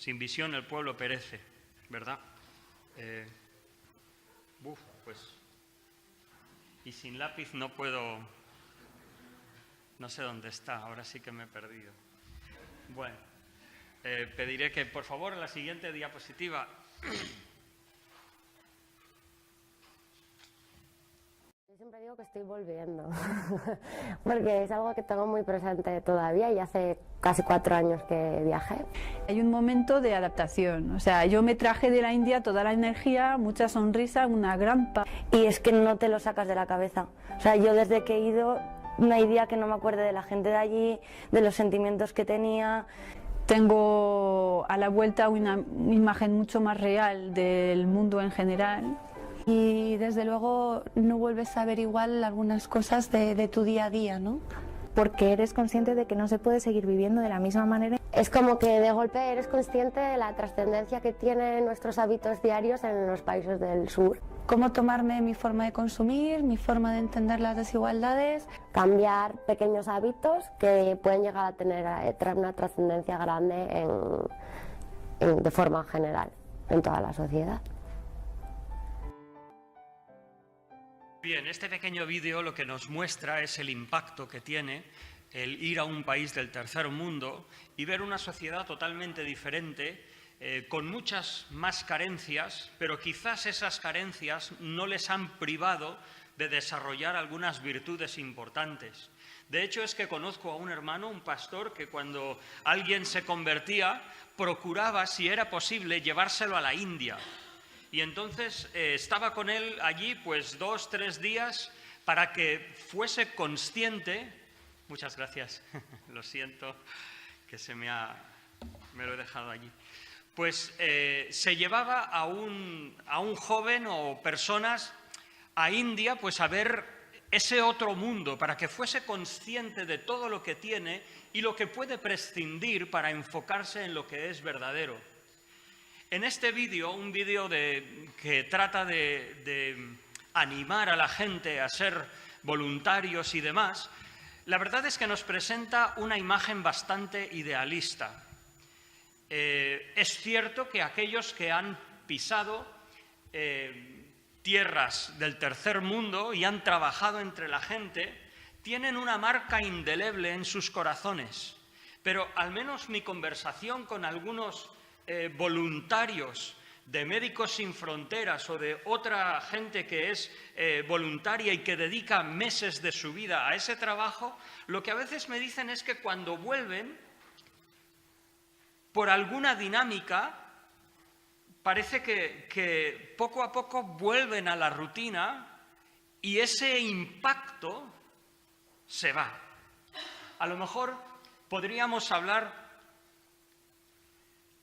Sin visión el pueblo perece, ¿verdad? Pues... Y sin lápiz no puedo... No sé dónde está, ahora sí que me he perdido. Bueno, pediré que, por favor, la siguiente diapositiva... Yo siempre digo que estoy volviendo, porque es algo que tengo muy presente todavía y hace casi 4 años que viajé. Hay un momento de adaptación, o sea, yo me traje de la India toda la energía, mucha sonrisa, una gran paz. Y es que no te lo sacas de la cabeza. O sea, yo desde que he ido no hay día que no me acuerde de la gente de allí, de los sentimientos que tenía. Tengo a la vuelta una imagen mucho más real del mundo en general. Y desde luego no vuelves a ver igual algunas cosas de tu día a día, ¿no? Porque eres consciente de que no se puede seguir viviendo de la misma manera. Es como que de golpe eres consciente de la trascendencia que tienen nuestros hábitos diarios en los países del sur. Cómo tomarme mi forma de consumir, mi forma de entender las desigualdades. Cambiar pequeños hábitos que pueden llegar a tener una trascendencia grande de forma general en toda la sociedad. Bien, este pequeño vídeo lo que nos muestra es el impacto que tiene el ir a un país del tercer mundo y ver una sociedad totalmente diferente, con muchas más carencias, pero quizás esas carencias no les han privado de desarrollar algunas virtudes importantes. De hecho, es que conozco a un hermano, un pastor, que cuando alguien se convertía, procuraba, si era posible, llevárselo a la India. Y entonces estaba con él allí pues 2 o 3 días para que fuese consciente. Muchas gracias, lo siento que me lo he dejado allí. Pues se llevaba a un joven o personas a India pues a ver ese otro mundo, para que fuese consciente de todo lo que tiene y lo que puede prescindir para enfocarse en lo que es verdadero. En este vídeo, un vídeo que trata de animar a la gente a ser voluntarios y demás, la verdad es que nos presenta una imagen bastante idealista. Es cierto que aquellos que han pisado tierras del tercer mundo y han trabajado entre la gente, tienen una marca indeleble en sus corazones. Pero al menos mi conversación con algunos voluntarios de Médicos Sin Fronteras o de otra gente que es voluntaria y que dedica meses de su vida a ese trabajo, lo que a veces me dicen es que cuando vuelven, por alguna dinámica, parece que poco a poco vuelven a la rutina y ese impacto se va. A lo mejor podríamos hablar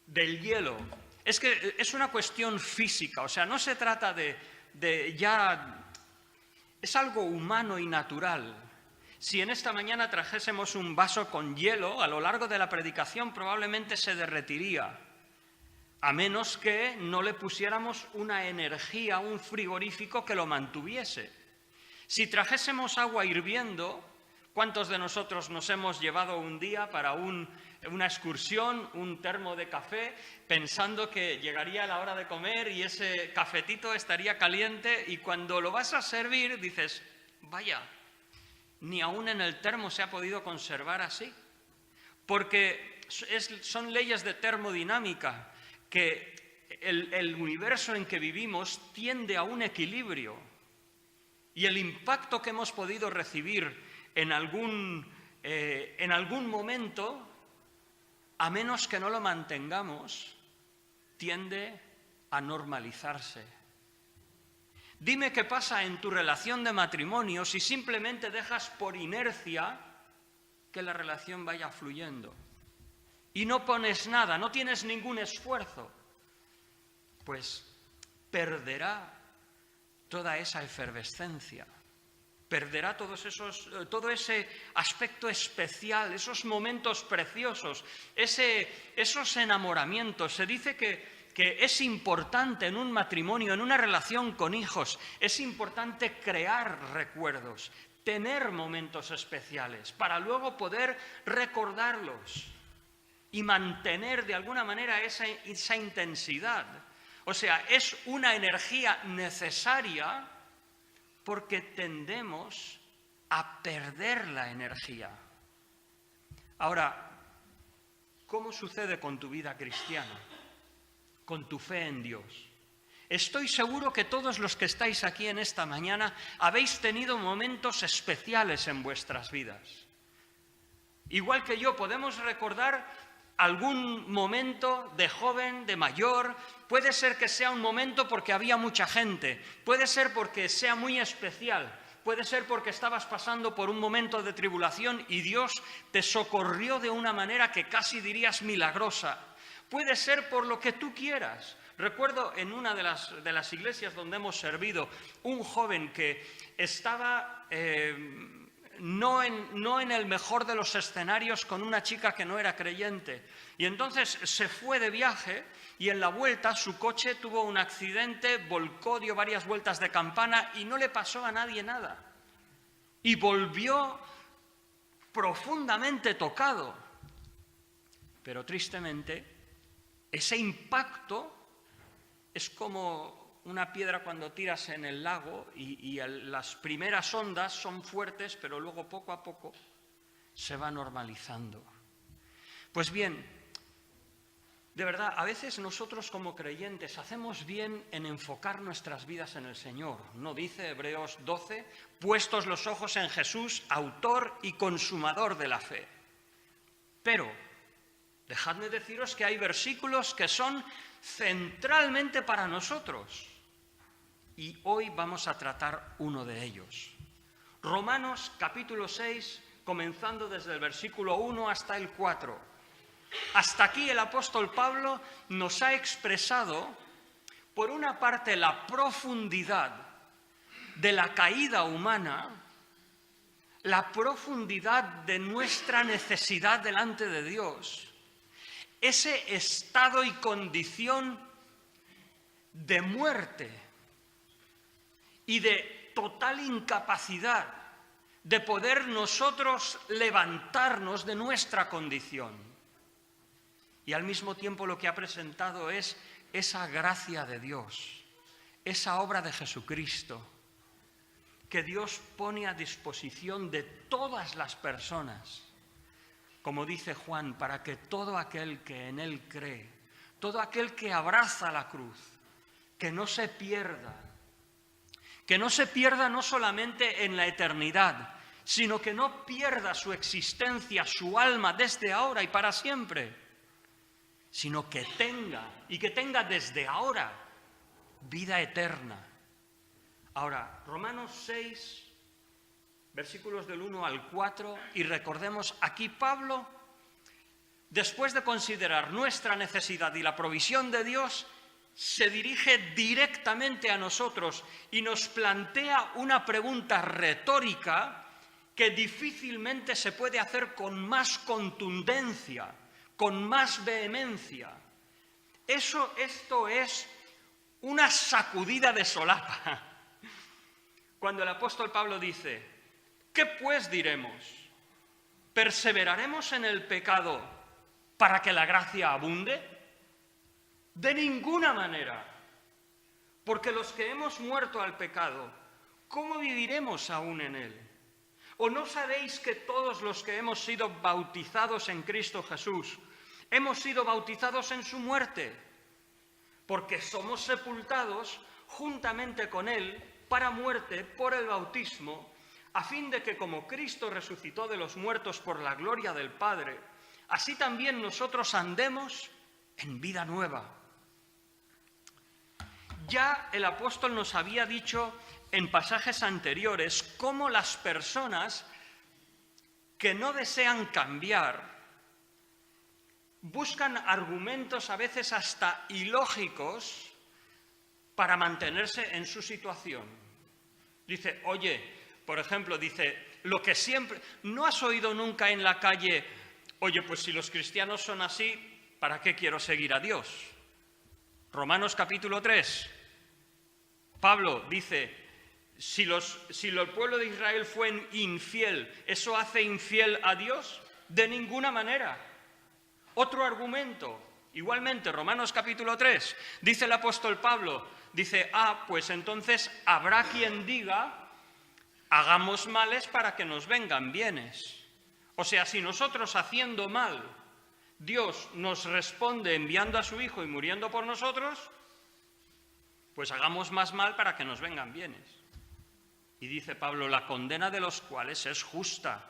del hielo. Es que es una cuestión física, o sea, no se trata de ya... Es algo humano y natural. Si en esta mañana trajésemos un vaso con hielo, a lo largo de la predicación probablemente se derretiría, a menos que no le pusiéramos una energía, un frigorífico que lo mantuviese. Si trajésemos agua hirviendo, ¿cuántos de nosotros nos hemos llevado un día para una excursión, un termo de café, pensando que llegaría la hora de comer y ese cafetito estaría caliente y cuando lo vas a servir dices, vaya, ni aún en el termo se ha podido conservar así? Porque son leyes de termodinámica, que el universo en que vivimos tiende a un equilibrio y el impacto que hemos podido recibir en algún momento, a menos que no lo mantengamos, tiende a normalizarse. Dime qué pasa en tu relación de matrimonio si simplemente dejas por inercia que la relación vaya fluyendo y no pones nada, no tienes ningún esfuerzo, pues perderá toda esa efervescencia. Perderá todo ese aspecto especial, esos momentos preciosos, esos enamoramientos. Se dice que es importante en un matrimonio, en una relación con hijos, es importante crear recuerdos, tener momentos especiales, para luego poder recordarlos. y mantener de alguna manera esa intensidad. O sea, es una energía necesaria porque tendemos a perder la energía. Ahora, ¿cómo sucede con tu vida cristiana? Con tu fe en Dios. Estoy seguro que todos los que estáis aquí en esta mañana habéis tenido momentos especiales en vuestras vidas. Igual que yo, podemos recordar algún momento de joven, de mayor. Puede ser que sea un momento porque había mucha gente, puede ser porque sea muy especial, puede ser porque estabas pasando por un momento de tribulación y Dios te socorrió de una manera que casi dirías milagrosa. Puede ser por lo que tú quieras. Recuerdo en una de las iglesias donde hemos servido, un joven que estaba no en el mejor de los escenarios con una chica que no era creyente. Y entonces se fue de viaje y en la vuelta su coche tuvo un accidente, volcó, dio varias vueltas de campana y no le pasó a nadie nada. Y volvió profundamente tocado. Pero tristemente, ese impacto es como una piedra cuando tiras en el lago y las primeras ondas son fuertes, pero luego poco a poco se va normalizando. Pues bien, de verdad, a veces nosotros como creyentes hacemos bien en enfocar nuestras vidas en el Señor. ¿No dice Hebreos 12? Puestos los ojos en Jesús, autor y consumador de la fe. Pero dejadme deciros que hay versículos que son centralmente para nosotros. Y hoy vamos a tratar uno de ellos. Romanos capítulo 6, comenzando desde el versículo 1 hasta el 4. Hasta aquí el apóstol Pablo nos ha expresado, por una parte, la profundidad de la caída humana, la profundidad de nuestra necesidad delante de Dios, ese estado y condición de muerte y de total incapacidad de poder nosotros levantarnos de nuestra condición. Y al mismo tiempo lo que ha presentado es esa gracia de Dios, esa obra de Jesucristo, que Dios pone a disposición de todas las personas. Como dice Juan, para que todo aquel que en Él cree, todo aquel que abraza la cruz, que no se pierda no solamente en la eternidad, sino que no pierda su existencia, su alma desde ahora y para siempre, sino que tenga desde ahora vida eterna. Ahora, Romanos 6, versículos del 1 al 4, y recordemos, aquí Pablo, después de considerar nuestra necesidad y la provisión de Dios, se dirige directamente a nosotros y nos plantea una pregunta retórica que difícilmente se puede hacer con más contundencia, con más vehemencia. Esto es una sacudida de solapa. Cuando el apóstol Pablo dice, ¿qué pues diremos? ¿Perseveraremos en el pecado para que la gracia abunde? De ninguna manera, porque los que hemos muerto al pecado, ¿cómo viviremos aún en él? ¿O no sabéis que todos los que hemos sido bautizados en Cristo Jesús, hemos sido bautizados en su muerte? Porque somos sepultados juntamente con él para muerte por el bautismo, a fin de que como Cristo resucitó de los muertos por la gloria del Padre, así también nosotros andemos en vida nueva. Ya el apóstol nos había dicho en pasajes anteriores cómo las personas que no desean cambiar buscan argumentos a veces hasta ilógicos para mantenerse en su situación. Dice, oye, por ejemplo, dice, lo que siempre... ¿No has oído nunca en la calle, oye, pues si los cristianos son así, ¿para qué quiero seguir a Dios? Romanos capítulo 3. Pablo dice, si el pueblo de Israel fue infiel, ¿eso hace infiel a Dios? De ninguna manera. Otro argumento, igualmente, Romanos capítulo 3, dice el apóstol Pablo, dice, pues entonces habrá quien diga, hagamos males para que nos vengan bienes. O sea, si nosotros haciendo mal, Dios nos responde enviando a su Hijo y muriendo por nosotros, pues hagamos más mal para que nos vengan bienes. Y dice Pablo, la condena de los cuales es justa.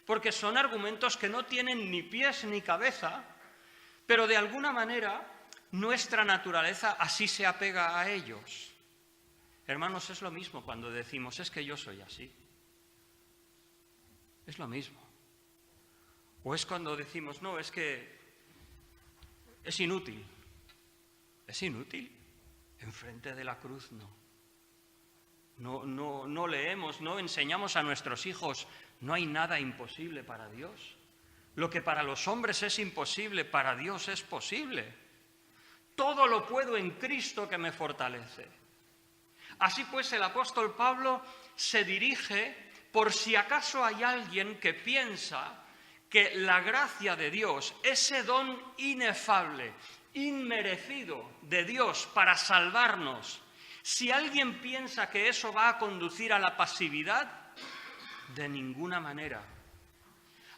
Porque son argumentos que no tienen ni pies ni cabeza, pero de alguna manera nuestra naturaleza así se apega a ellos. Hermanos, es lo mismo cuando decimos, es que yo soy así. Es lo mismo. O es cuando decimos, no, es que es inútil. ¿Es inútil? Enfrente de la cruz no. No leemos, no enseñamos a nuestros hijos, no hay nada imposible para Dios. Lo que para los hombres es imposible, para Dios es posible. Todo lo puedo en Cristo que me fortalece. Así pues, el apóstol Pablo se dirige por si acaso hay alguien que piensa que la gracia de Dios, ese don inefable, inmerecido de Dios para salvarnos, si alguien piensa que eso va a conducir a la pasividad, de ninguna manera.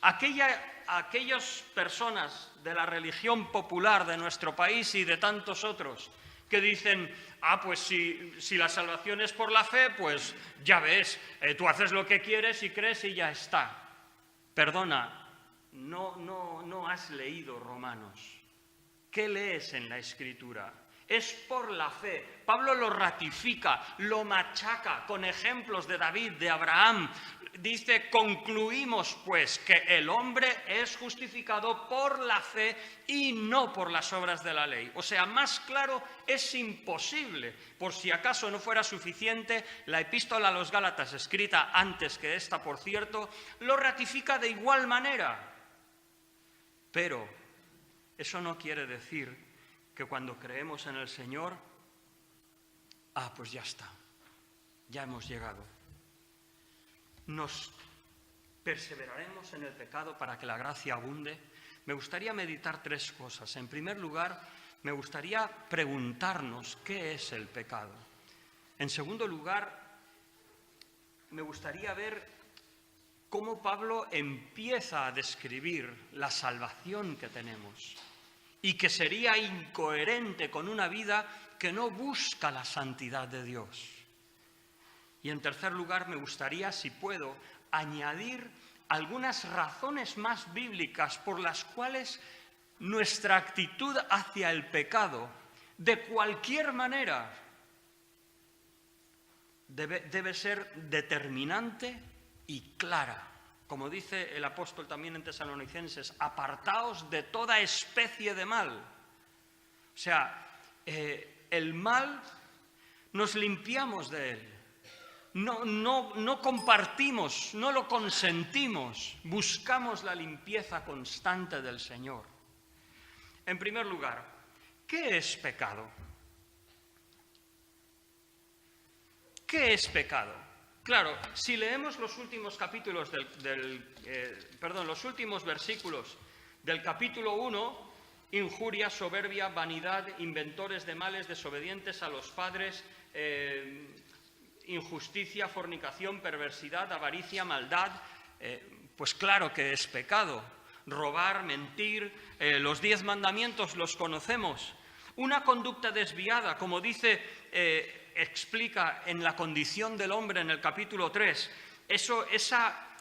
Aquellas personas de la religión popular de nuestro país y de tantos otros que dicen, pues si la salvación es por la fe, pues ya ves, tú haces lo que quieres y crees y ya está. Perdona, no has leído Romanos. ¿Qué lees en la Escritura? Es por la fe. Pablo lo ratifica, lo machaca con ejemplos de David, de Abraham. Dice, concluimos pues que el hombre es justificado por la fe y no por las obras de la ley. O sea, más claro es imposible. Por si acaso no fuera suficiente, la epístola a los Gálatas, escrita antes que esta, por cierto, lo ratifica de igual manera. Pero eso no quiere decir que cuando creemos en el Señor, pues ya está, ya hemos llegado. Nos perseveraremos en el pecado para que la gracia abunde. Me gustaría meditar tres cosas. En primer lugar, me gustaría preguntarnos qué es el pecado. En segundo lugar, me gustaría ver cómo Pablo empieza a describir la salvación que tenemos y que sería incoherente con una vida que no busca la santidad de Dios. Y en tercer lugar, me gustaría, si puedo, añadir algunas razones más bíblicas por las cuales nuestra actitud hacia el pecado, de cualquier manera, debe ser determinante y clara. Como dice el apóstol también en Tesalonicenses, apartaos de toda especie de mal. O sea, el mal nos limpiamos de él. No compartimos, no lo consentimos, buscamos la limpieza constante del Señor. En primer lugar, ¿qué es pecado? ¿Qué es pecado? Claro, si leemos los últimos capítulos los últimos versículos del capítulo 1, injuria, soberbia, vanidad, inventores de males, desobedientes a los padres, injusticia, fornicación, perversidad, avaricia, maldad, pues claro que es pecado. Robar, mentir, los 10 mandamientos los conocemos. Una conducta desviada, como explica en la condición del hombre en el capítulo 3, esa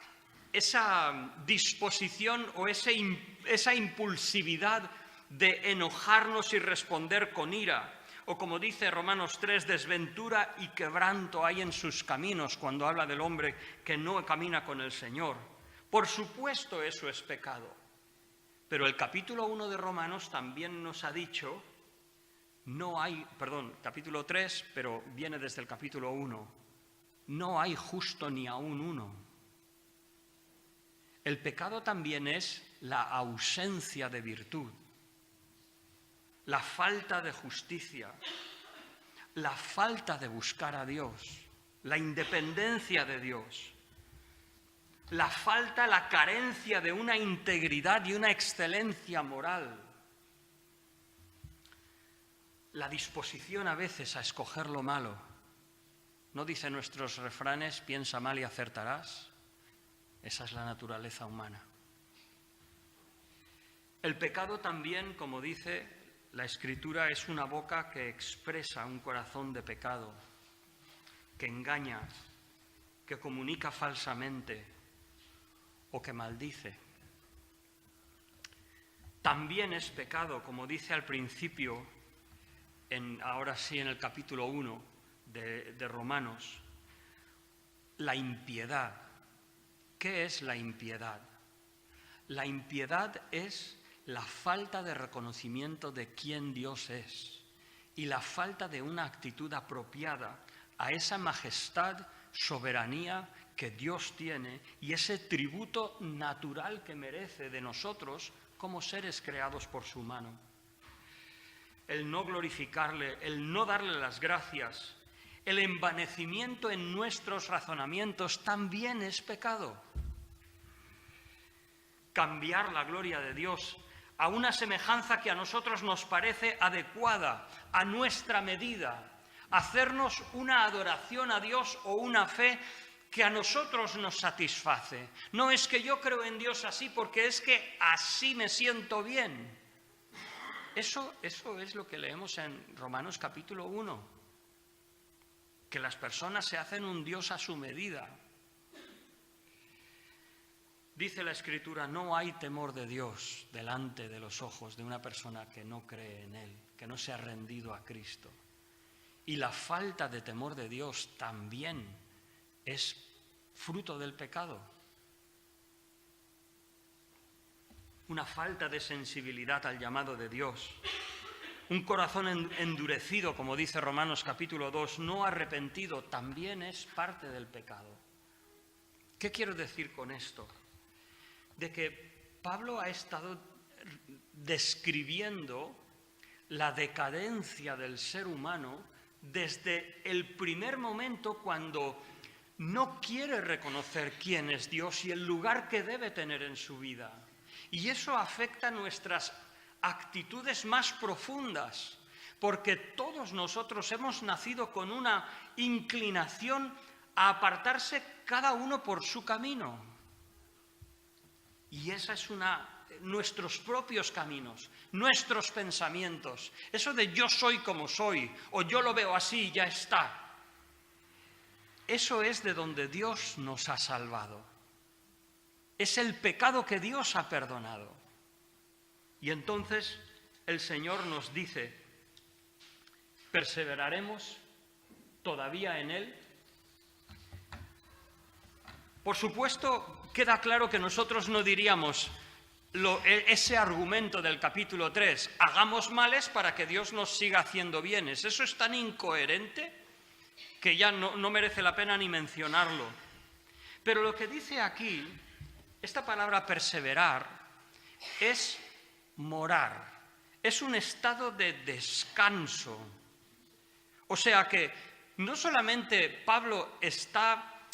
disposición o esa impulsividad de enojarnos y responder con ira. O como dice Romanos 3, desventura y quebranto hay en sus caminos, cuando habla del hombre que no camina con el Señor. Por supuesto, eso es pecado. Pero el capítulo 1 de Romanos también nos ha dicho, capítulo 3, pero viene desde el capítulo 1, no hay justo ni aún uno. El pecado también es la ausencia de virtud, la falta de justicia, la falta de buscar a Dios, la independencia de Dios. la falta, la carencia de una integridad y una excelencia moral, la disposición a veces a escoger lo malo. ¿No dicen nuestros refranes, piensa mal y acertarás? Esa es la naturaleza humana. El pecado también, como dice la Escritura, es una boca que expresa un corazón de pecado, que engaña, que comunica falsamente o que maldice. También es pecado, como dice al principio, ahora sí en el capítulo 1 de Romanos, la impiedad. ¿Qué es la impiedad? La impiedad es la falta de reconocimiento de quién Dios es y la falta de una actitud apropiada a esa majestad, soberanía que Dios tiene y ese tributo natural que merece de nosotros como seres creados por su mano. El no glorificarle, el no darle las gracias, el envanecimiento en nuestros razonamientos también es pecado. Cambiar la gloria de Dios a una semejanza que a nosotros nos parece adecuada, a nuestra medida, hacernos una adoración a Dios o una fe que a nosotros nos satisface. No es que yo creo en Dios así porque es que así me siento bien. Eso es lo que leemos en Romanos capítulo 1, que las personas se hacen un Dios a su medida. Dice la Escritura, no hay temor de Dios delante de los ojos de una persona que no cree en Él, que no se ha rendido a Cristo. Y la falta de temor de Dios también es fruto del pecado. Una falta de sensibilidad al llamado de Dios. Un corazón endurecido, como dice Romanos capítulo 2, no arrepentido, también es parte del pecado. ¿Qué quiero decir con esto? De que Pablo ha estado describiendo la decadencia del ser humano desde el primer momento cuando no quiere reconocer quién es Dios y el lugar que debe tener en su vida. Y eso afecta nuestras actitudes más profundas, porque todos nosotros hemos nacido con una inclinación a apartarse cada uno por su camino. Y esa es nuestros propios caminos, nuestros pensamientos. Eso de yo soy como soy, o yo lo veo así y ya está. Eso es de donde Dios nos ha salvado. Es el pecado que Dios ha perdonado. Y entonces el Señor nos dice, ¿perseveraremos todavía en Él? Por supuesto, queda claro que nosotros no diríamos ese argumento del capítulo 3, hagamos males para que Dios nos siga haciendo bienes. Eso es tan incoherente que ya no merece la pena ni mencionarlo. Pero lo que dice aquí, esta palabra perseverar, es morar, es un estado de descanso. O sea que no solamente Pablo está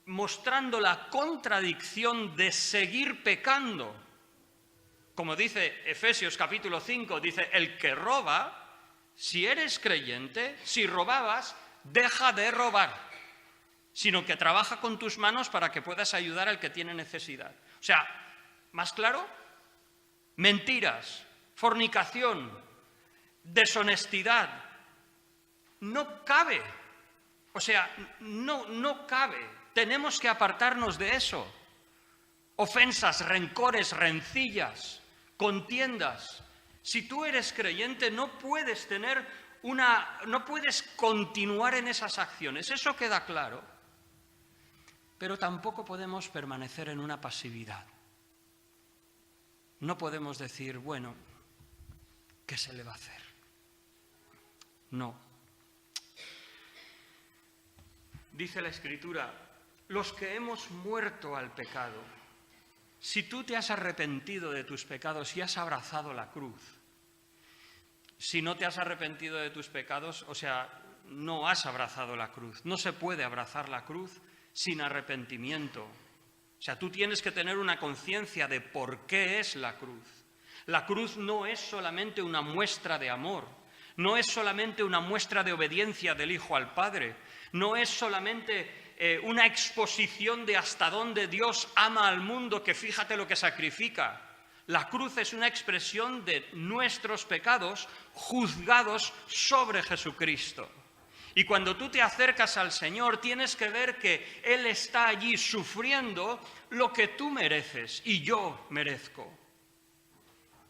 mostrando la contradicción de seguir pecando. Como dice Efesios capítulo 5, dice, el que roba, si eres creyente, si robabas, deja de robar, sino que trabaja con tus manos para que puedas ayudar al que tiene necesidad. O sea, ¿más claro? Mentiras, fornicación, deshonestidad, no cabe. O sea, no cabe. Tenemos que apartarnos de eso. Ofensas, rencores, rencillas, contiendas. Si tú eres creyente, no puedes continuar en esas acciones. Eso queda claro. Pero tampoco podemos permanecer en una pasividad. No podemos decir, bueno, ¿qué se le va a hacer? No. Dice la Escritura, los que hemos muerto al pecado, si tú te has arrepentido de tus pecados y has abrazado la cruz, si no te has arrepentido de tus pecados, o sea, no has abrazado la cruz. No se puede abrazar la cruz sin arrepentimiento. O sea, tú tienes que tener una conciencia de por qué es la cruz. La cruz no es solamente una muestra de amor, no es solamente una muestra de obediencia del Hijo al Padre, no es solamente una exposición de hasta dónde Dios ama al mundo, que fíjate lo que sacrifica. La cruz es una expresión de nuestros pecados juzgados sobre Jesucristo. Y cuando tú te acercas al Señor, tienes que ver que Él está allí sufriendo lo que tú mereces y yo merezco.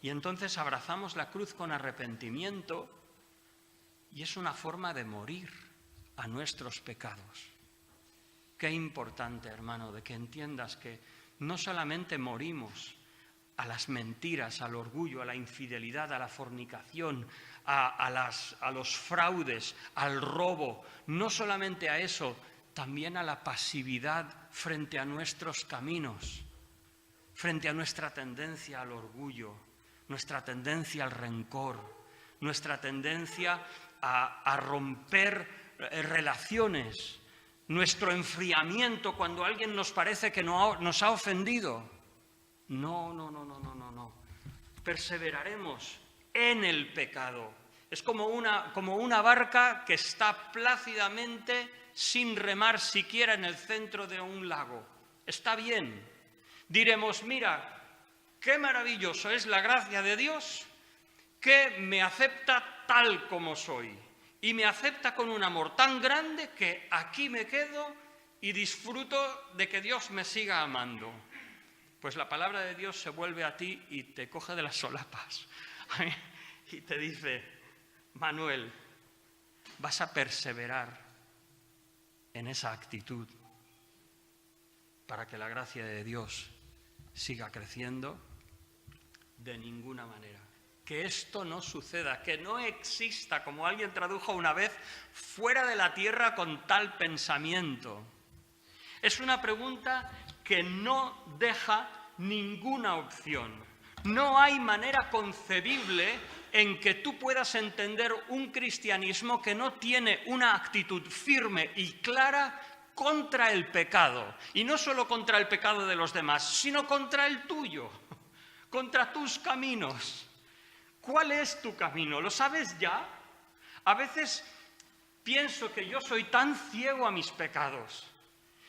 Y entonces abrazamos la cruz con arrepentimiento y es una forma de morir a nuestros pecados. Qué importante, hermano, de que entiendas que no solamente morimos a las mentiras, al orgullo, a la infidelidad, a la fornicación, a los fraudes, al robo, no solamente a eso, también a la pasividad frente a nuestros caminos, frente a nuestra tendencia al orgullo, nuestra tendencia al rencor, nuestra tendencia a romper relaciones, nuestro enfriamiento cuando alguien nos parece que nos ha ofendido. No. Perseveraremos en el pecado. Es como una barca que está plácidamente sin remar siquiera en el centro de un lago. Está bien. Diremos, mira, qué maravilloso es la gracia de Dios que me acepta tal como soy. Y me acepta con un amor tan grande que aquí me quedo y disfruto de que Dios me siga amando. Pues la palabra de Dios se vuelve a ti y te coge de las solapas y te dice, Manuel, vas a perseverar en esa actitud para que la gracia de Dios siga creciendo. De ninguna manera. Que esto no suceda, que no exista, como alguien tradujo una vez, fuera de la tierra con tal pensamiento. Es una pregunta que no deja ninguna opción. No hay manera concebible en que tú puedas entender un cristianismo que no tiene una actitud firme y clara contra el pecado. Y no solo contra el pecado de los demás, sino contra el tuyo, contra tus caminos. ¿Cuál es tu camino? ¿Lo sabes ya? A veces pienso que yo soy tan ciego a mis pecados.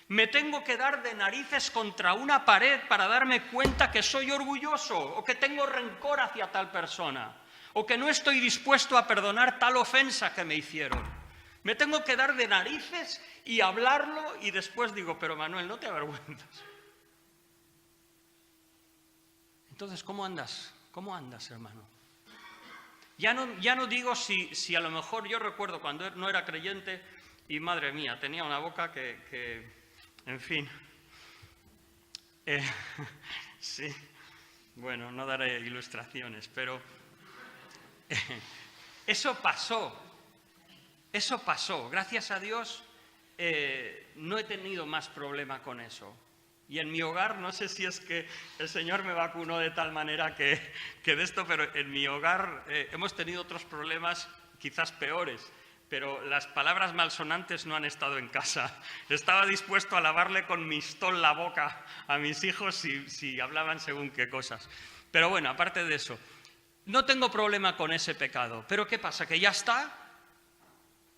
Me tengo que dar de narices contra una pared para darme cuenta que soy orgulloso o que tengo rencor hacia tal persona o que no estoy dispuesto a perdonar tal ofensa que me hicieron. Me tengo que dar de narices y hablarlo y después digo, pero Manuel, ¿no te avergüenzas? Entonces, ¿cómo andas? ¿Cómo andas, hermano? Ya no digo si a lo mejor yo recuerdo cuando no era creyente y madre mía, tenía una boca que en fin, sí, bueno, no daré ilustraciones, pero eso pasó, gracias a Dios no he tenido más problema con eso. Y en mi hogar, no sé si es que el Señor me vacunó de tal manera que de esto, pero en mi hogar hemos tenido otros problemas quizás peores, pero las palabras malsonantes no han estado en casa. Estaba dispuesto a lavarle con mistol la boca a mis hijos si hablaban según qué cosas. Pero bueno, aparte de eso, no tengo problema con ese pecado. ¿Pero qué pasa? ¿Que ya está?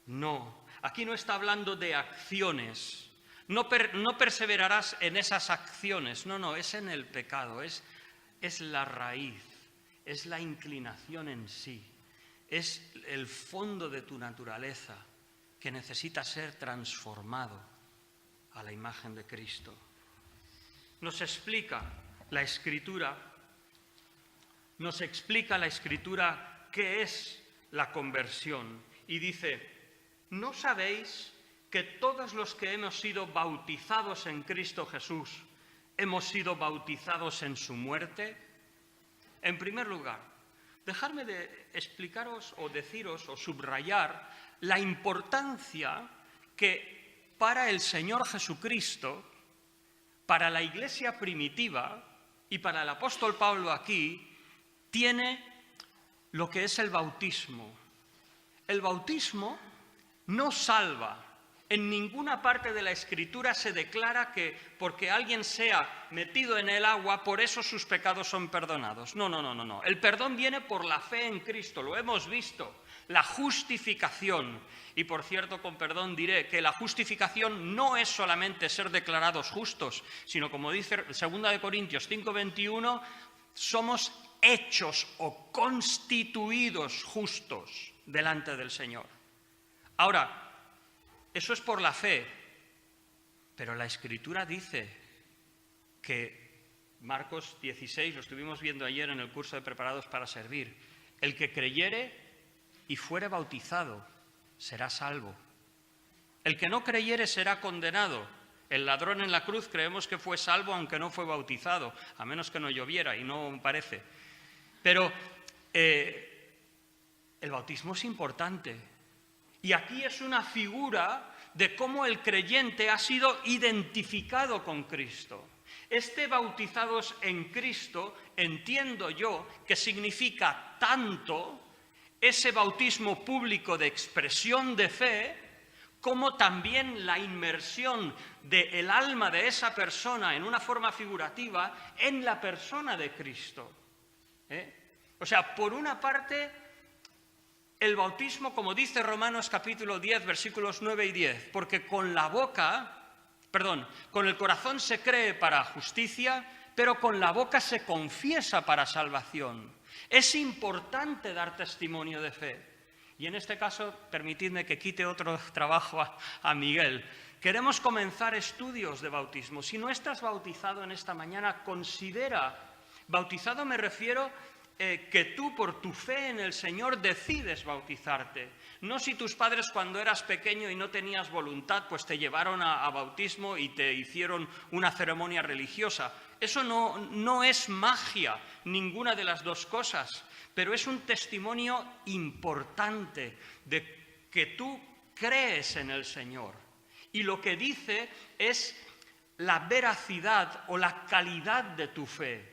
No, aquí no está hablando de acciones. No perseverarás en esas acciones, no, es en el pecado, es la raíz, es la inclinación en sí, es el fondo de tu naturaleza que necesita ser transformado a la imagen de Cristo. Nos explica la Escritura qué es la conversión y dice, ¿no sabéis que todos los que hemos sido bautizados en Cristo Jesús hemos sido bautizados en su muerte? En primer lugar, dejadme de explicaros o deciros o subrayar la importancia que para el Señor Jesucristo, para la Iglesia primitiva y para el apóstol Pablo aquí, tiene lo que es el bautismo. El bautismo no salva. En ninguna parte de la Escritura se declara que porque alguien sea metido en el agua, por eso sus pecados son perdonados. No, no, no, no, no. El perdón viene por la fe en Cristo, lo hemos visto. La justificación. Y por cierto, con perdón diré que la justificación no es solamente ser declarados justos, sino como dice 2 Corintios 5:21, somos hechos o constituidos justos delante del Señor. Ahora, eso es por la fe, pero la Escritura dice que, Marcos 16, lo estuvimos viendo ayer en el curso de Preparados para Servir, el que creyere y fuere bautizado será salvo. El que no creyere será condenado. El ladrón en la cruz creemos que fue salvo aunque no fue bautizado, a menos que no lloviera, y no parece. Pero el bautismo es importante. Y aquí es una figura de cómo el creyente ha sido identificado con Cristo. Este bautizados en Cristo, entiendo yo, que significa tanto ese bautismo público de expresión de fe, como también la inmersión del alma de esa persona en una forma figurativa en la persona de Cristo. O sea, por una parte, el bautismo, como dice Romanos capítulo 10, versículos 9 y 10, porque con el corazón se cree para justicia, pero con la boca se confiesa para salvación. Es importante dar testimonio de fe. Y en este caso, permitidme que quite otro trabajo a Miguel. Queremos comenzar estudios de bautismo. Si no estás bautizado en esta mañana, considera, bautizado me refiero que tú por tu fe en el Señor decides bautizarte. No si tus padres cuando eras pequeño y no tenías voluntad, pues te llevaron a bautismo y te hicieron una ceremonia religiosa. Eso no es magia, ninguna de las dos cosas, pero es un testimonio importante de que tú crees en el Señor. Y lo que dice es la veracidad o la calidad de tu fe.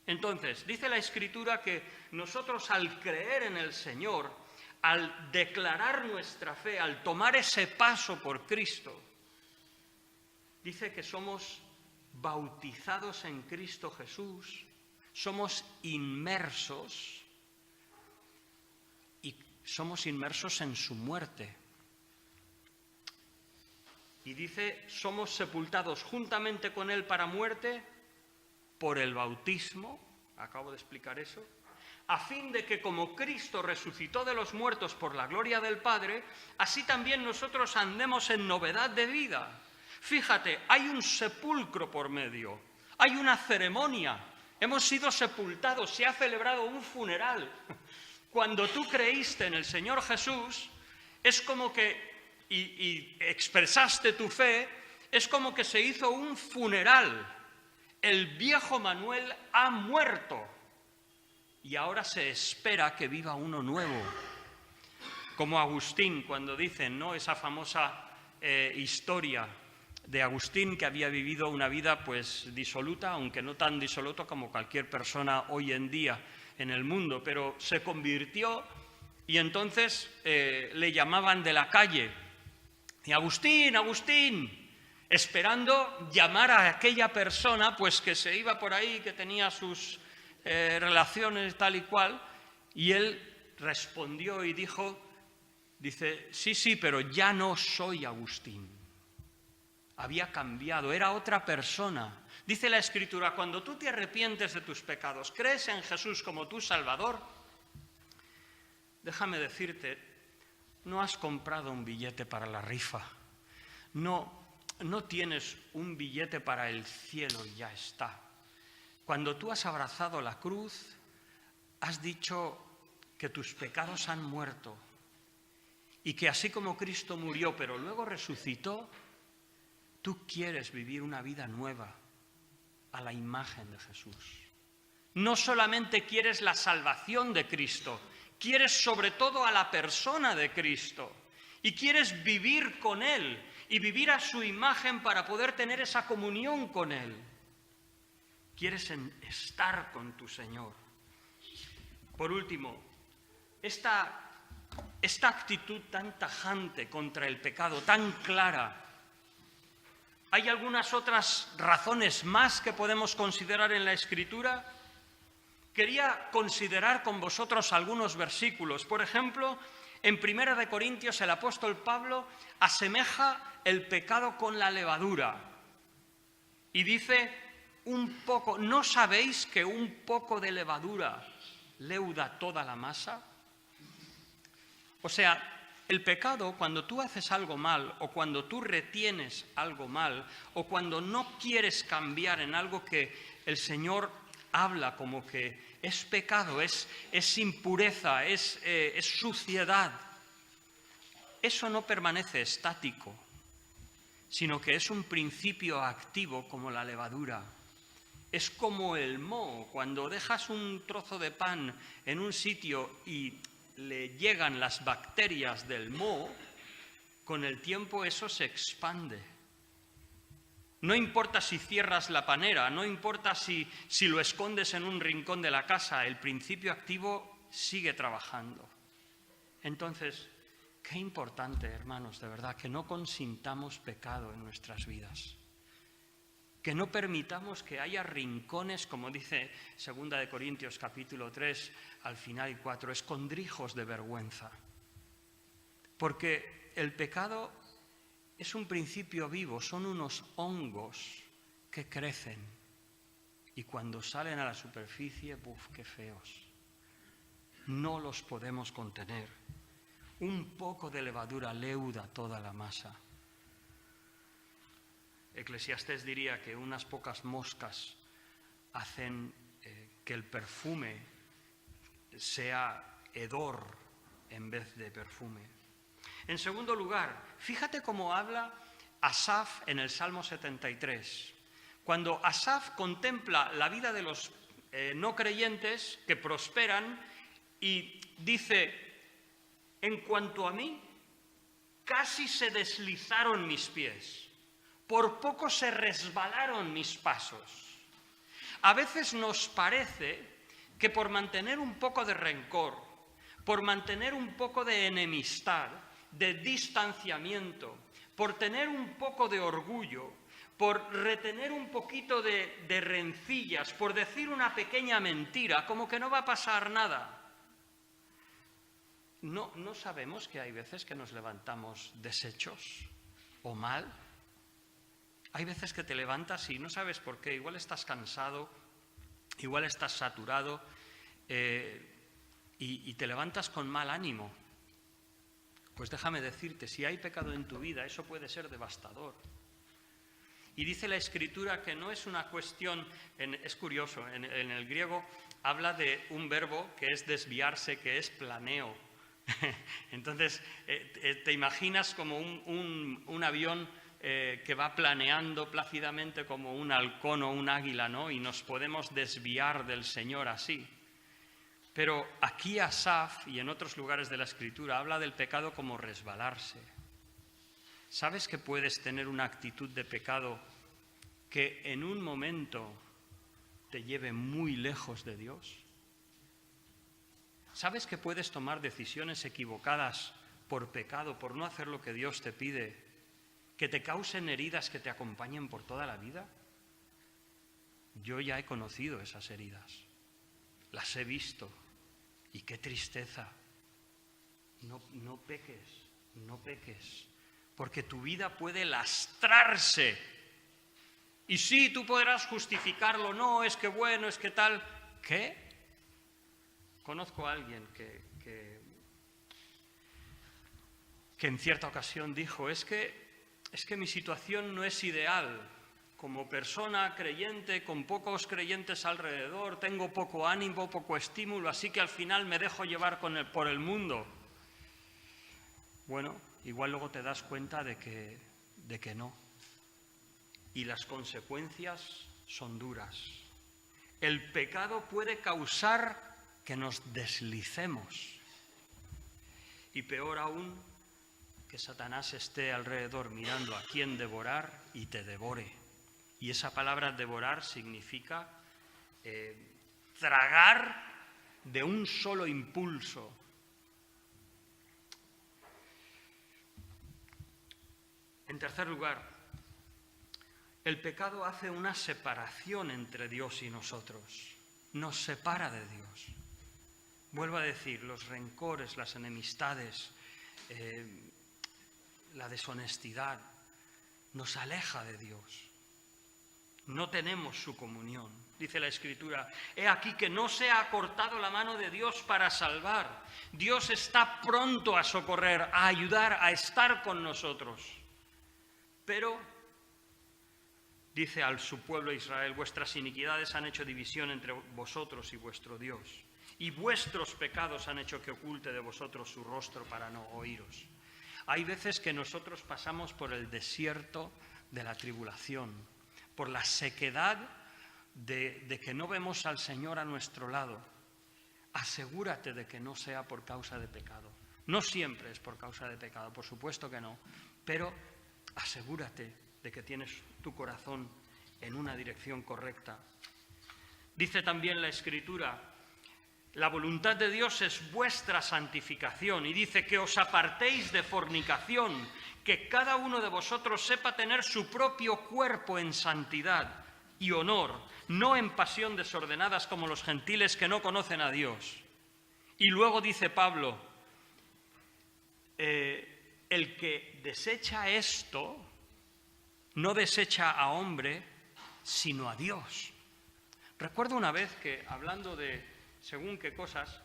Entonces, dice la Escritura que nosotros al creer en el Señor, al declarar nuestra fe, al tomar ese paso por Cristo, dice que somos bautizados en Cristo Jesús, somos inmersos y somos inmersos en su muerte. Y dice, somos sepultados juntamente con Él para muerte por el bautismo, acabo de explicar eso, a fin de que como Cristo resucitó de los muertos por la gloria del Padre, así también nosotros andemos en novedad de vida. Fíjate, hay un sepulcro por medio, hay una ceremonia, hemos sido sepultados, se ha celebrado un funeral. Cuando tú creíste en el Señor Jesús, es como que, y expresaste tu fe, es como que se hizo un funeral. El viejo Manuel ha muerto y ahora se espera que viva uno nuevo. Como Agustín, cuando dicen, ¿no?, esa famosa historia de Agustín, que había vivido una vida pues disoluta, aunque no tan disoluta como cualquier persona hoy en día en el mundo, pero se convirtió y entonces le llamaban de la calle. Y Agustín, Agustín, esperando llamar a aquella persona pues que se iba por ahí, que tenía sus relaciones tal y cual, y él respondió y dice, sí, pero ya no soy Agustín. Había cambiado, era otra persona. Dice la Escritura, cuando tú te arrepientes de tus pecados, crees en Jesús como tu Salvador, déjame decirte, no has comprado un billete para la rifa, no tienes un billete para el cielo y ya está. Cuando tú has abrazado la cruz, has dicho que tus pecados han muerto y que así como Cristo murió, pero luego resucitó, tú quieres vivir una vida nueva a la imagen de Jesús. No solamente quieres la salvación de Cristo, quieres sobre todo a la persona de Cristo y quieres vivir con Él y vivir a su imagen para poder tener esa comunión con Él. Quieres estar con tu Señor. Por último, esta esta actitud tan tajante contra el pecado, tan clara, ¿hay algunas otras razones más que podemos considerar en la Escritura? Quería considerar con vosotros algunos versículos. Por ejemplo, en 1 de Corintios el apóstol Pablo asemeja el pecado con la levadura y dice un poco, ¿no sabéis que un poco de levadura leuda toda la masa? O sea, el pecado, cuando tú haces algo mal o cuando tú retienes algo mal o cuando no quieres cambiar en algo que el Señor habla como que es pecado, es impureza, es suciedad, eso no permanece estático, sino que es un principio activo como la levadura. Es como el moho, cuando dejas un trozo de pan en un sitio y le llegan las bacterias del moho, con el tiempo eso se expande. No importa si cierras la panera, no importa si lo escondes en un rincón de la casa, el principio activo sigue trabajando. Entonces, qué importante, hermanos, de verdad, que no consintamos pecado en nuestras vidas. Que no permitamos que haya rincones, como dice 2 de Corintios capítulo 3, al final y 4, escondrijos de vergüenza. Porque el pecado es un principio vivo, son unos hongos que crecen y cuando salen a la superficie, ¡buf!, qué feos. No los podemos contener. Un poco de levadura leuda toda la masa. Eclesiastés diría que unas pocas moscas hacen que el perfume sea hedor en vez de perfume. En segundo lugar, fíjate cómo habla Asaf en el Salmo 73. Cuando Asaf contempla la vida de los no creyentes que prosperan y dice, en cuanto a mí, casi se deslizaron mis pies. Por poco se resbalaron mis pasos. A veces nos parece que por mantener un poco de rencor, por mantener un poco de enemistad, de distanciamiento, por tener un poco de orgullo, por retener un poquito de rencillas, por decir una pequeña mentira, como que no va a pasar nada. ¿No sabemos que hay veces que nos levantamos deshechos o mal? Hay veces que te levantas y no sabes por qué, igual estás cansado, igual estás saturado y te levantas con mal ánimo. Pues déjame decirte, si hay pecado en tu vida, eso puede ser devastador. Y dice la Escritura que no es una cuestión, es curioso, en el griego habla de un verbo que es desviarse, que es planeo. Entonces, te imaginas como un avión que va planeando plácidamente como un halcón o un águila, ¿no? Y nos podemos desviar del Señor así. Pero aquí Asaf y en otros lugares de la Escritura habla del pecado como resbalarse. ¿Sabes que puedes tener una actitud de pecado que en un momento te lleve muy lejos de Dios? ¿Sabes que puedes tomar decisiones equivocadas por pecado, por no hacer lo que Dios te pide, que te causen heridas que te acompañen por toda la vida? Yo ya he conocido esas heridas, las he visto, y qué tristeza. No peques, porque tu vida puede lastrarse. Y sí, tú podrás justificarlo, no, es que bueno, es que tal. ¿Qué? Conozco a alguien que en cierta ocasión dijo, es que mi situación no es ideal. Como persona creyente, con pocos creyentes alrededor, tengo poco ánimo, poco estímulo, así que al final me dejo llevar por el mundo. Bueno, igual luego te das cuenta de que no. Y las consecuencias son duras. El pecado puede causar que nos deslicemos. Y peor aún, que Satanás esté alrededor mirando a quién devorar y te devore. Y esa palabra devorar significa tragar de un solo impulso. En tercer lugar, el pecado hace una separación entre Dios y nosotros. Nos separa de Dios. Vuelvo a decir, los rencores, las enemistades, la deshonestidad, nos aleja de Dios. No tenemos su comunión. Dice la Escritura, he aquí que no se ha acortado la mano de Dios para salvar. Dios está pronto a socorrer, a ayudar, a estar con nosotros. Pero, dice al su pueblo Israel, vuestras iniquidades han hecho división entre vosotros y vuestro Dios, y vuestros pecados han hecho que oculte de vosotros su rostro para no oíros. Hay veces que nosotros pasamos por el desierto de la tribulación, por la sequedad de que no vemos al Señor a nuestro lado. Asegúrate de que no sea por causa de pecado. No siempre es por causa de pecado, por supuesto que no, pero asegúrate de que tienes tu corazón en una dirección correcta. Dice también la Escritura, la voluntad de Dios es vuestra santificación, y dice que os apartéis de fornicación, que cada uno de vosotros sepa tener su propio cuerpo en santidad y honor, no en pasión desordenadas como los gentiles que no conocen a Dios. Y luego dice Pablo, el que desecha esto, no desecha a hombre, sino a Dios. Recuerdo una vez que, hablando de según qué cosas,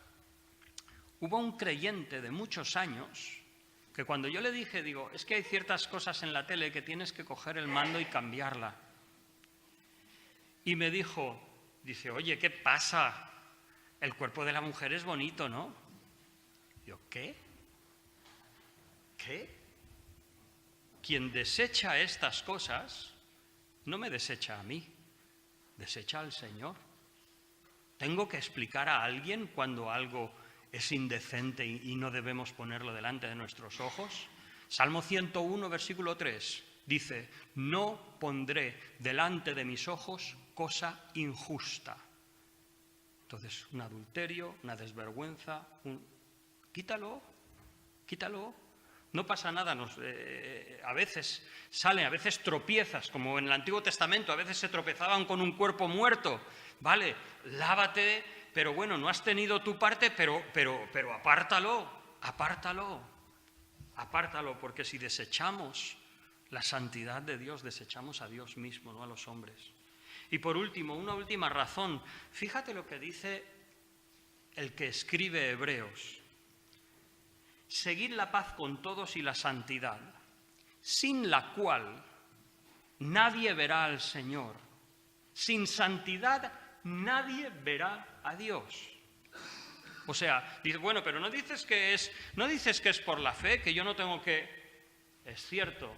hubo un creyente de muchos años que cuando yo le dije, digo, es que hay ciertas cosas en la tele que tienes que coger el mando y cambiarla. Y me dijo, dice, oye, ¿qué pasa? El cuerpo de la mujer es bonito, ¿no? Yo, ¿qué? ¿Qué? Quien desecha estas cosas no me desecha a mí, desecha al Señor. ¿Tengo que explicar a alguien cuando algo es indecente y no debemos ponerlo delante de nuestros ojos? Salmo 101, versículo 3, dice, no pondré delante de mis ojos cosa injusta. Entonces, un adulterio, una desvergüenza, quítalo, quítalo. No pasa nada, a veces salen, a veces tropiezas, como en el Antiguo Testamento, a veces se tropezaban con un cuerpo muerto. Vale, lávate, pero bueno, no has tenido tu parte, pero apártalo, porque si desechamos la santidad de Dios, desechamos a Dios mismo, no a los hombres. Y por último, una última razón, fíjate lo que dice el que escribe Hebreos. Seguid la paz con todos y la santidad, sin la cual nadie verá al Señor. Sin santidad nadie verá a Dios. O sea, dice, bueno, pero no dices que es por la fe, que yo no tengo que... Es cierto,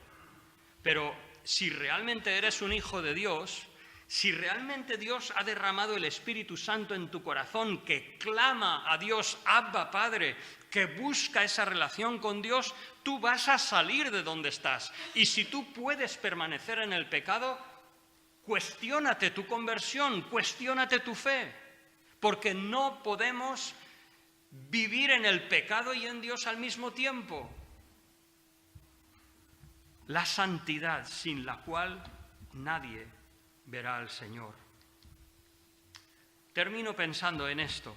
pero si realmente eres un hijo de Dios, si realmente Dios ha derramado el Espíritu Santo en tu corazón, que clama a Dios, Abba, Padre, que busca esa relación con Dios, tú vas a salir de donde estás. Y si tú puedes permanecer en el pecado, cuestiónate tu conversión, cuestiónate tu fe, porque no podemos vivir en el pecado y en Dios al mismo tiempo. La santidad sin la cual nadie verá al Señor. Termino pensando en esto.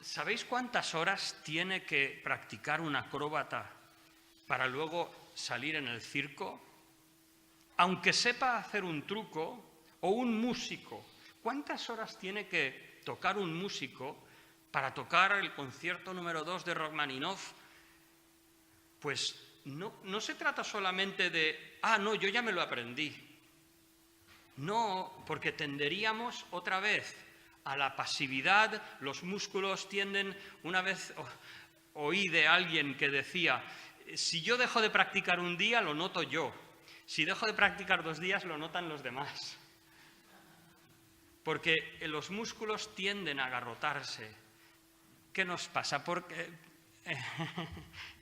¿Sabéis cuántas horas tiene que practicar un acróbata para luego salir en el circo? Aunque sepa hacer un truco, o un músico, ¿cuántas horas tiene que tocar un músico para tocar el concierto número 2 de Rachmaninoff? Pues no se trata solamente de, no, yo ya me lo aprendí. No, porque tenderíamos otra vez a la pasividad, los músculos tienden, una vez oí de alguien que decía, si yo dejo de practicar un día, lo noto yo. Si dejo de practicar 2 días, lo notan los demás. Porque los músculos tienden a agarrotarse. ¿Qué nos pasa? Porque,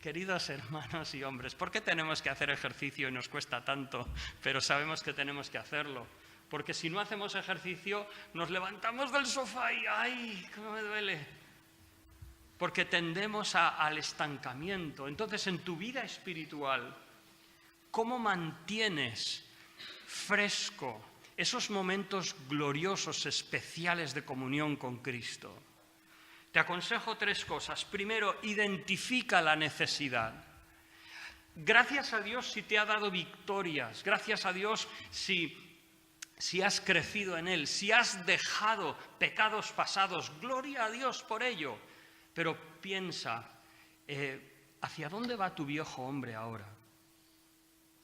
queridos hermanos y hombres, ¿por qué tenemos que hacer ejercicio y nos cuesta tanto, pero sabemos que tenemos que hacerlo? Porque si no hacemos ejercicio, nos levantamos del sofá y ¡ay, cómo me duele! Porque tendemos al estancamiento. Entonces, en tu vida espiritual, ¿Cómo mantienes fresco esos momentos gloriosos, especiales de comunión con Cristo? Te aconsejo 3 cosas. Primero, identifica la necesidad. Gracias a Dios si te ha dado victorias, gracias a Dios si has crecido en Él, si has dejado pecados pasados, gloria a Dios por ello. Pero piensa, ¿hacia dónde va tu viejo hombre ahora?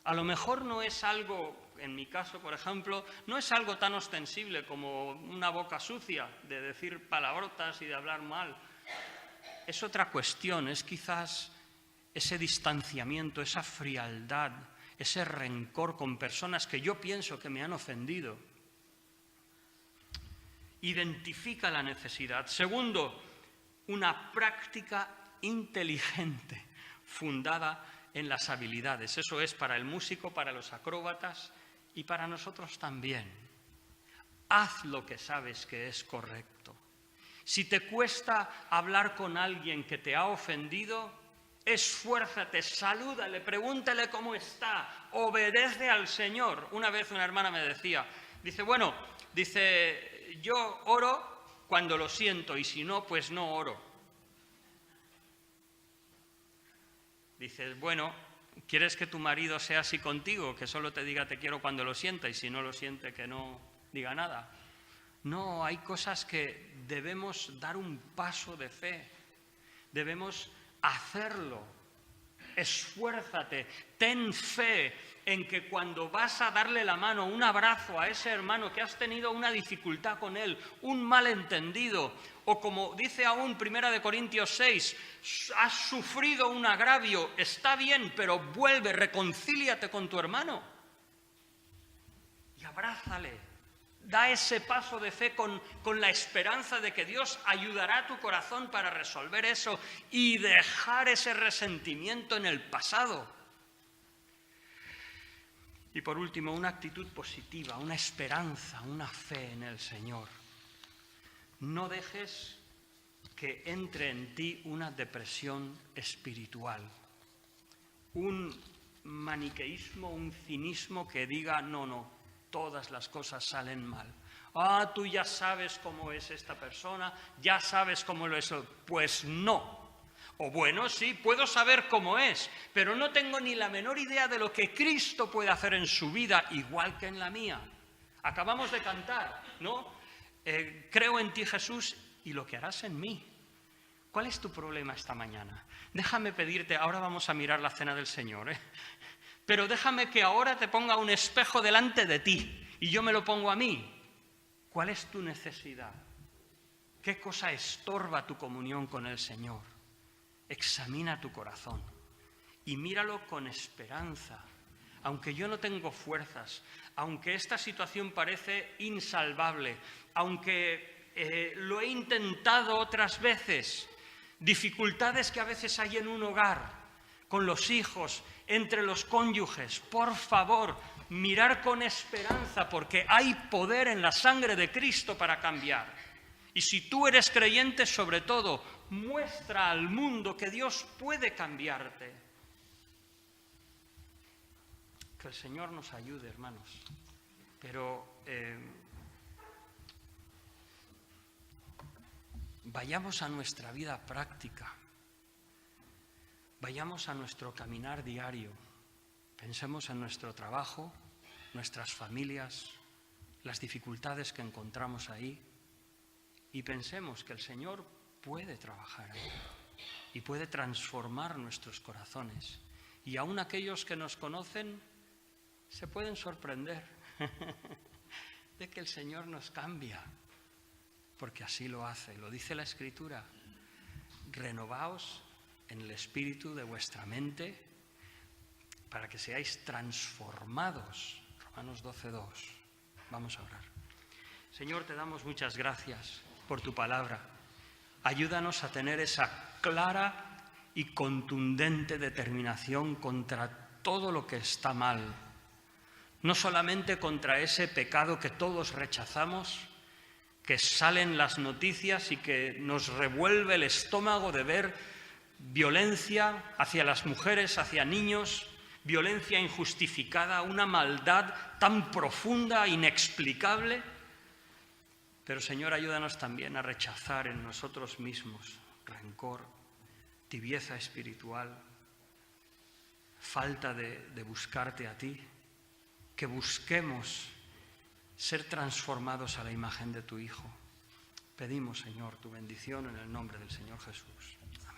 A lo mejor no es algo, en mi caso, por ejemplo, no es algo tan ostensible como una boca sucia, de decir palabrotas y de hablar mal. Es otra cuestión, es quizás ese distanciamiento, esa frialdad, ese rencor con personas que yo pienso que me han ofendido. Identifica la necesidad. Segundo, una práctica inteligente, fundada en las habilidades. Eso es para el músico, para los acróbatas y para nosotros también. Haz lo que sabes que es correcto. Si te cuesta hablar con alguien que te ha ofendido, esfuérzate, salúdale, pregúntale cómo está, obedece al Señor. Una vez una hermana me decía, dice, yo oro cuando lo siento y si no, pues no oro. Dices, bueno, ¿quieres que tu marido sea así contigo? Que solo te diga te quiero cuando lo sienta y si no lo siente que no diga nada. No, hay cosas que debemos dar un paso de fe. Debemos hacerlo. Esfuérzate, ten fe en que cuando vas a darle la mano, un abrazo a ese hermano que has tenido una dificultad con él, un malentendido, o como dice aún 1 Corintios 6, has sufrido un agravio, está bien, pero vuelve, reconcíliate con tu hermano y abrázale. Da ese paso de fe con la esperanza de que Dios ayudará a tu corazón para resolver eso y dejar ese resentimiento en el pasado. Y por último, una actitud positiva, una esperanza, una fe en el Señor. No dejes que entre en ti una depresión espiritual, un maniqueísmo, un cinismo que diga no. Todas las cosas salen mal. Tú ya sabes cómo es esta persona, ya sabes cómo lo es. Pues no. O bueno, sí, puedo saber cómo es, pero no tengo ni la menor idea de lo que Cristo puede hacer en su vida, igual que en la mía. Acabamos de cantar, ¿no? Creo en ti, Jesús, y lo que harás en mí. ¿Cuál es tu problema esta mañana? Déjame pedirte, ahora vamos a mirar la cena del Señor, pero déjame que ahora te ponga un espejo delante de ti y yo me lo pongo a mí. ¿Cuál es tu necesidad? ¿Qué cosa estorba tu comunión con el Señor? Examina tu corazón y míralo con esperanza. Aunque yo no tengo fuerzas, aunque esta situación parece insalvable, aunque lo he intentado otras veces, dificultades que a veces hay en un hogar, con los hijos, entre los cónyuges, por favor, mirar con esperanza, porque hay poder en la sangre de Cristo para cambiar. Y si tú eres creyente, sobre todo, muestra al mundo que Dios puede cambiarte. Que el Señor nos ayude, hermanos. Pero vayamos a nuestra vida práctica. Vayamos a nuestro caminar diario, pensemos en nuestro trabajo, nuestras familias, las dificultades que encontramos ahí y pensemos que el Señor puede trabajar ahí y puede transformar nuestros corazones. Y aún aquellos que nos conocen se pueden sorprender de que el Señor nos cambia, porque así lo hace, lo dice la Escritura. Renovaos en el espíritu de vuestra mente, para que seáis transformados. Romanos 12:2. Vamos a orar. Señor, te damos muchas gracias por tu palabra. Ayúdanos a tener esa clara y contundente determinación contra todo lo que está mal. No solamente contra ese pecado que todos rechazamos, que salen las noticias y que nos revuelve el estómago de ver violencia hacia las mujeres, hacia niños, violencia injustificada, una maldad tan profunda, inexplicable. Pero, Señor, ayúdanos también a rechazar en nosotros mismos rencor, tibieza espiritual, falta de buscarte a ti, que busquemos ser transformados a la imagen de tu Hijo. Pedimos, Señor, tu bendición en el nombre del Señor Jesús. Amén.